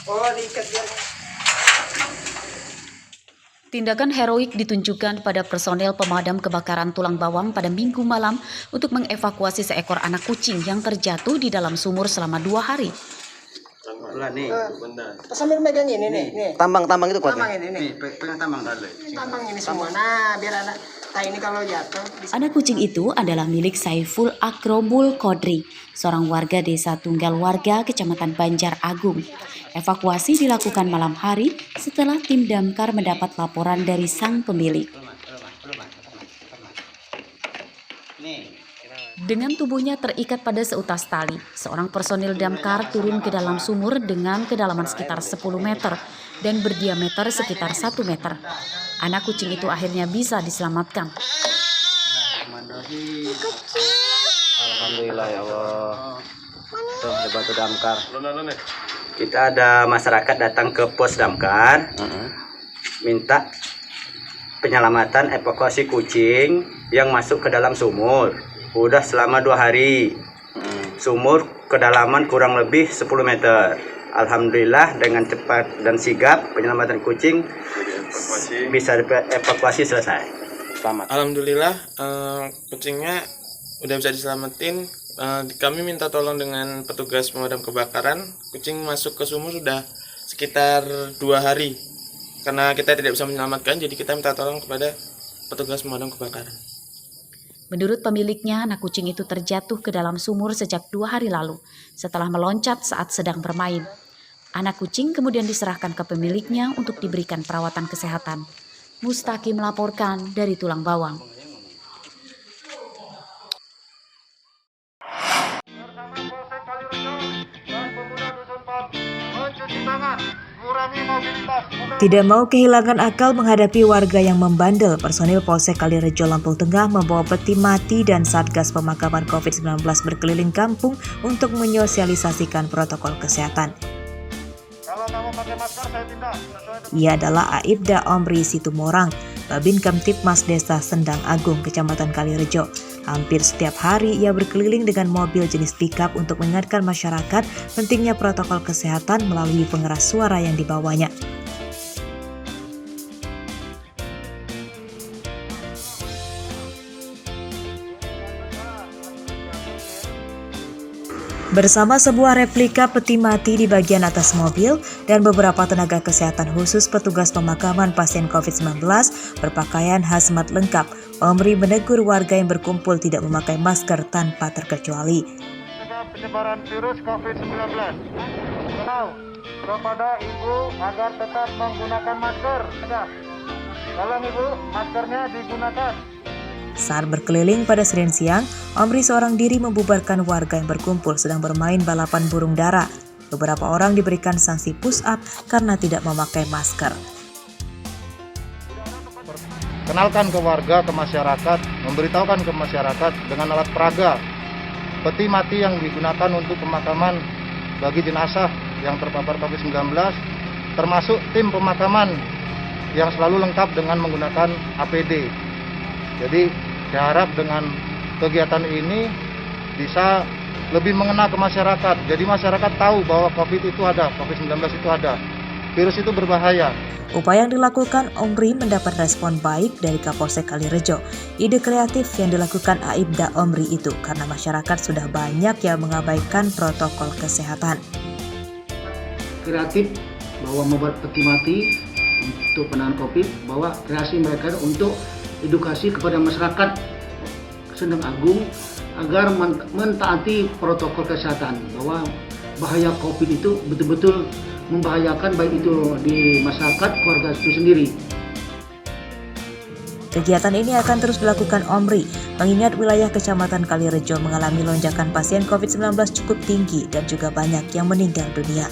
Oh, diikat dia. Tindakan heroik ditunjukkan pada personel pemadam kebakaran Tulang Bawang pada Minggu malam untuk mengevakuasi seekor anak kucing yang terjatuh di dalam sumur selama 2 hari. Nih, Sambil megang ini nih. tambang itu kuatnya. Tambang ini nih. Pegang tambang dulu. Tambang ini semua. Nah, biar anak ini kalau jatuh. Anak kucing itu adalah milik Saiful Akrobul Kodri, seorang warga desa Tunggal Warga, Kecamatan Banjar Agung. Evakuasi dilakukan malam hari setelah tim damkar mendapat laporan dari sang pemilik. Dengan tubuhnya terikat pada seutas tali, seorang personil damkar turun ke dalam sumur dengan kedalaman sekitar 10 meter dan berdiameter sekitar 1 meter. Anak kucing itu akhirnya bisa diselamatkan. Alhamdulillah ya Allah. Tuh, ada batu damkar. Kita ada masyarakat datang ke pos damkar, minta penyelamatan evakuasi kucing yang masuk ke dalam sumur. Udah selama 2 hari. Sumur kedalaman kurang lebih 10 meter. Alhamdulillah dengan cepat dan sigap penyelamatan kucing bisa evakuasi selesai. Selamat. Alhamdulillah kucingnya udah bisa diselamatin. Kami minta tolong dengan petugas pemadam kebakaran. Kucing masuk ke sumur sudah sekitar 2 hari. Karena kita tidak bisa menyelamatkan, jadi kita minta tolong kepada petugas pemadam kebakaran. Menurut pemiliknya, anak kucing itu terjatuh ke dalam sumur sejak 2 hari lalu setelah meloncat saat sedang bermain. Anak kucing kemudian diserahkan ke pemiliknya untuk diberikan perawatan kesehatan. Mustaqim melaporkan dari Tulang Bawang. Tidak mau kehilangan akal menghadapi warga yang membandel, personil Polsek Kalirejo Lampung Tengah membawa peti mati dan Satgas Pemakaman COVID-19 berkeliling kampung untuk menyosialisasikan protokol kesehatan. Ia adalah Aibda Omri Situmorang, Babin Kamtipmas Desa Sendang Agung, Kecamatan Kalirejo. Hampir setiap hari ia berkeliling dengan mobil jenis pickup untuk mengingatkan masyarakat pentingnya protokol kesehatan melalui pengeras suara yang dibawanya. Bersama sebuah replika peti mati di bagian atas mobil dan beberapa tenaga kesehatan khusus petugas pemakaman pasien COVID-19 berpakaian hazmat lengkap, Omri menegur warga yang berkumpul tidak memakai masker tanpa terkecuali. Penyebaran virus COVID-19. Kepada ibu agar tetap menggunakan masker. Tolong ibu, maskernya digunakan. Saat berkeliling pada Senin siang, Omri seorang diri membubarkan warga yang berkumpul sedang bermain balapan burung dara. Beberapa orang diberikan sanksi push up karena tidak memakai masker. Kenalkan ke warga, ke masyarakat, memberitahukan ke masyarakat dengan alat peraga peti mati yang digunakan untuk pemakaman bagi jenazah yang terpapar COVID-19, termasuk tim pemakaman yang selalu lengkap dengan menggunakan APD. Jadi saya harap dengan kegiatan ini bisa lebih mengena ke masyarakat. Jadi masyarakat tahu bahwa COVID itu ada, COVID-19 itu ada. Virus itu berbahaya. Upaya yang dilakukan Omri mendapat respon baik dari Kapolsek Kalirejo. Ide kreatif yang dilakukan Aibda Omri itu karena masyarakat sudah banyak yang mengabaikan protokol kesehatan. Kreatif bahwa membuat peti mati untuk penanganan COVID, bahwa kreasi mereka untuk edukasi kepada masyarakat Sendang Agung agar mentaati protokol kesehatan, bahwa bahaya COVID itu betul-betul membahayakan baik itu di masyarakat, keluarga itu sendiri. Kegiatan ini akan terus dilakukan Omri, mengingat wilayah Kecamatan Kalirejo mengalami lonjakan pasien COVID-19 cukup tinggi dan juga banyak yang meninggal dunia.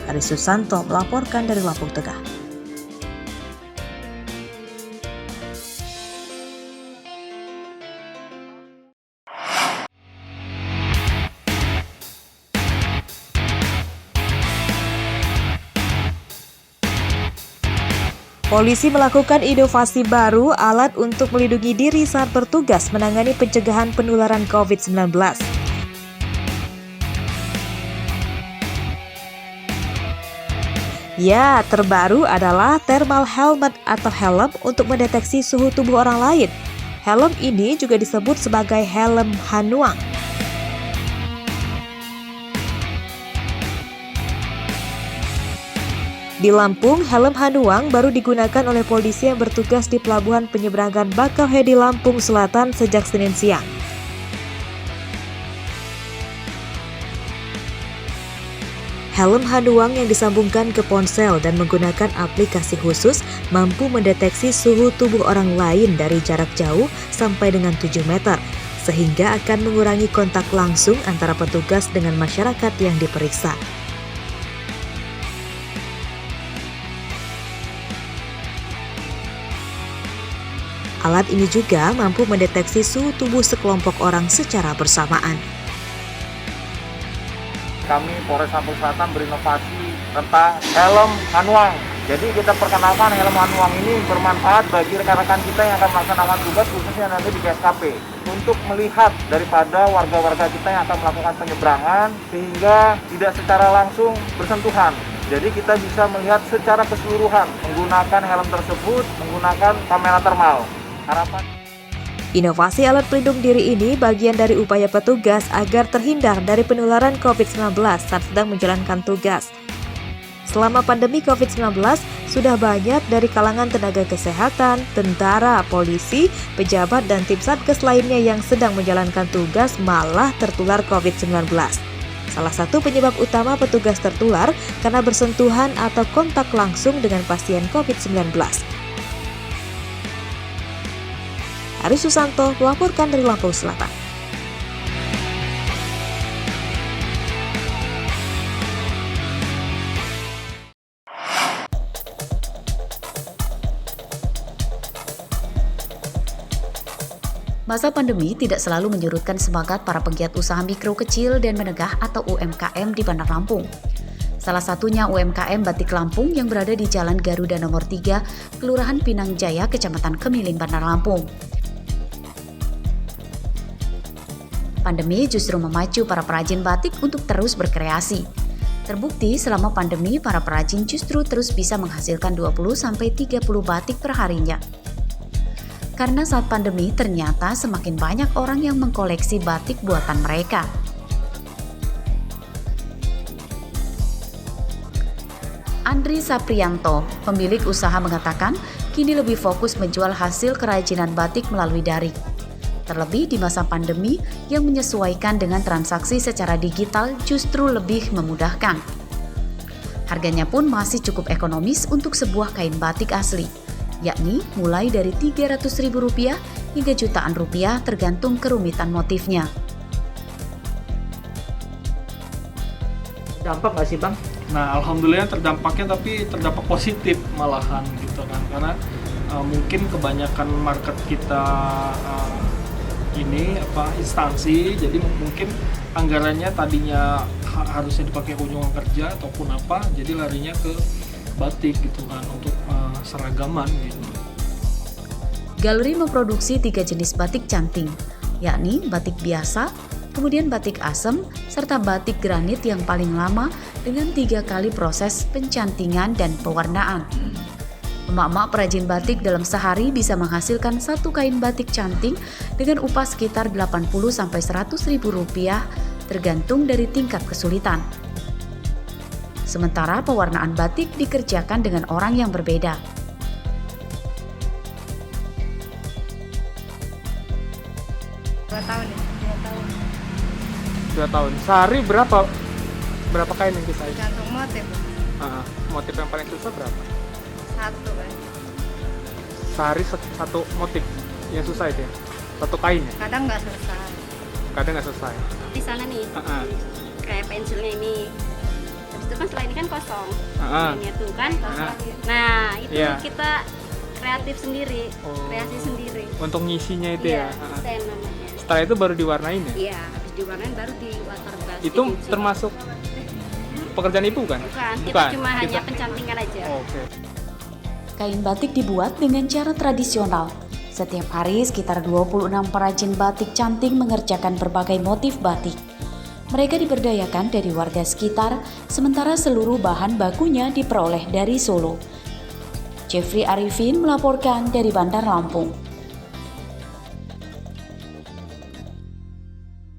Aris Susanto melaporkan dari Lampung Tengah. Polisi melakukan inovasi baru alat untuk melindungi diri saat bertugas menangani pencegahan penularan COVID-19. Ya, terbaru adalah thermal helmet atau helm untuk mendeteksi suhu tubuh orang lain. Helm ini juga disebut sebagai helm Hanuang. Di Lampung, helm Hanuang baru digunakan oleh polisi yang bertugas di Pelabuhan Penyeberangan Bakauheni Lampung Selatan sejak Senin siang. Helm Hanuang yang disambungkan ke ponsel dan menggunakan aplikasi khusus mampu mendeteksi suhu tubuh orang lain dari jarak jauh sampai dengan 7 meter, sehingga akan mengurangi kontak langsung antara petugas dengan masyarakat yang diperiksa. Alat ini juga mampu mendeteksi suhu tubuh sekelompok orang secara bersamaan. Kami Polres Lampung Selatan berinovasi tentang helm Hanuang. Jadi kita perkenalkan helm Hanuang ini bermanfaat bagi rekan-rekan kita yang akan melaksanakan tugas khususnya nanti di GSKP untuk melihat daripada warga-warga kita yang akan melakukan penyeberangan sehingga tidak secara langsung bersentuhan. Jadi kita bisa melihat secara keseluruhan menggunakan helm tersebut, menggunakan kamera termal. Harapan Inovasi alat pelindung diri ini bagian dari upaya petugas agar terhindar dari penularan COVID-19 saat sedang menjalankan tugas. Selama pandemi COVID-19, sudah banyak dari kalangan tenaga kesehatan, tentara, polisi, pejabat, dan tim Satgas lainnya yang sedang menjalankan tugas malah tertular COVID-19. Salah satu penyebab utama petugas tertular karena bersentuhan atau kontak langsung dengan pasien COVID-19. Aris Susanto melaporkan dari Lampung Selatan. Masa pandemi tidak selalu menyurutkan semangat para penggiat usaha mikro kecil dan menengah atau UMKM di Bandar Lampung. Salah satunya UMKM Batik Lampung yang berada di Jalan Garuda Nomor 3, Kelurahan Pinang Jaya, Kecamatan Kemiling, Bandar Lampung. Pandemi justru memacu para perajin batik untuk terus berkreasi. Terbukti selama pandemi para perajin justru terus bisa menghasilkan 20-30 batik per harinya. Karena saat pandemi ternyata semakin banyak orang yang mengkoleksi batik buatan mereka. Andri Saprianto, pemilik usaha mengatakan kini lebih fokus menjual hasil kerajinan batik melalui daring. Terlebih di masa pandemi yang menyesuaikan dengan transaksi secara digital justru lebih memudahkan. Harganya pun masih cukup ekonomis untuk sebuah kain batik asli, yakni mulai dari Rp300.000 hingga jutaan rupiah tergantung kerumitan motifnya. Dampak nggak sih Bang? Nah, alhamdulillah terdampaknya, tapi terdampak positif malahan gitu kan, karena mungkin kebanyakan market kita instansi, jadi mungkin anggarannya tadinya harusnya dipakai kunjungan kerja ataupun apa, jadi larinya ke batik gitu kan untuk seragaman gitu. Galeri memproduksi 3 jenis batik canting, yakni batik biasa, kemudian batik asem, serta batik granit yang paling lama dengan 3 kali proses pencantingan dan pewarnaan. Emak-emak perajin batik dalam sehari bisa menghasilkan 1 kain batik canting dengan upah sekitar Rp80.000–100.000 tergantung dari tingkat kesulitan. Sementara pewarnaan batik dikerjakan dengan orang yang berbeda. Dua tahun. Sehari berapa kain yang bisa? Tergantung motif. Motif yang paling susah berapa? Satu kan. Sehari satu motif yang susah itu ya? Satu kain ya? Kadang nggak selesai. Kadang nggak selesai. Di sana nih, kayak pensilnya ini. Habis itu kan setelah ini kan kosong. Ini tuh kan kosong. Nah itu kita kreatif sendiri, kreasi sendiri. Untuk ngisinya itu ya? Desain namanya. Setelah itu baru diwarnain ya? Iya, habis diwarnain baru di waterbath. Itu termasuk pekerjaan ibu kan? Bukan. Kita cuma hanya pencantingan aja. Oke. Kain batik dibuat dengan cara tradisional. Setiap hari sekitar 26 perajin batik canting mengerjakan berbagai motif batik. Mereka diberdayakan dari warga sekitar, sementara seluruh bahan bakunya diperoleh dari Solo. Jeffrey Arifin melaporkan dari Bandar Lampung.